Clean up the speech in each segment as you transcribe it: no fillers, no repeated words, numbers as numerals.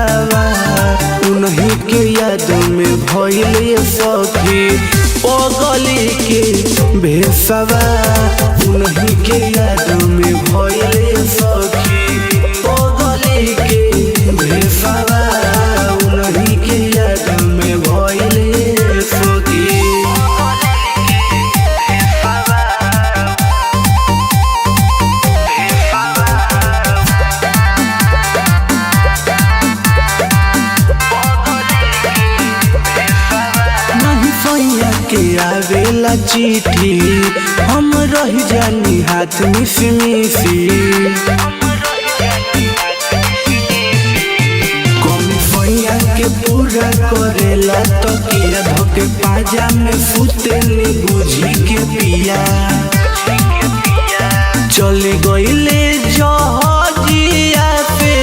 भेसावा उन्हीं के याद में भइले सखी पगली के भेसावा उन्हीं के याद में भइले सखी पगली के भेसावा उन्हीं के याद में भइले सखी। के आवेला चिट्ठी हम रह जानी हाथ मिसी मिसी कमी सैया के पूरा करेला तो किया धोके पाजा में सुतेली बुझी के पिया चले गईले जहाजिया पे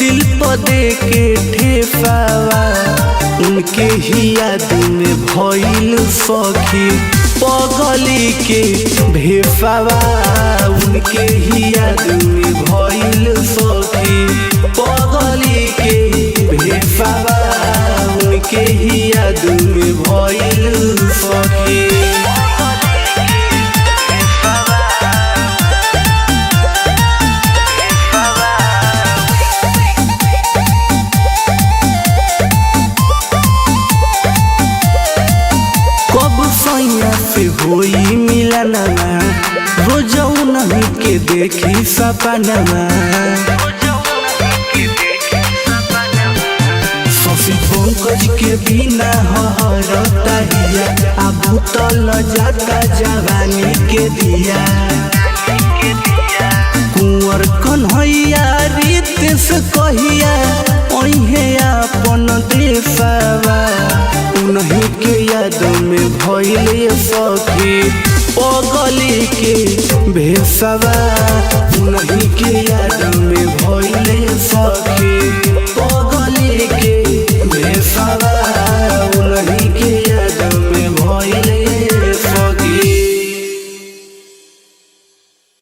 दिल पर दे के ठेपावा उनके ही याद में भइल सखी पगली के भेसावा उनके ही याद में भइल सखी पगली के भेसावा उनके ही याद में भइल सखी। सैया से होई मिलनवा रोजऊ नहीं के देखी सपनवा शशि पंकज के बिना हरता हिया अब तल जाता जवानी के दिया कुंवर कन्हैया रितेश कहिया ओहे अपन देशवा उन्हीं के याद में भइले सखी पगली के भेसावा उन्हीं के याद में भइले सखी।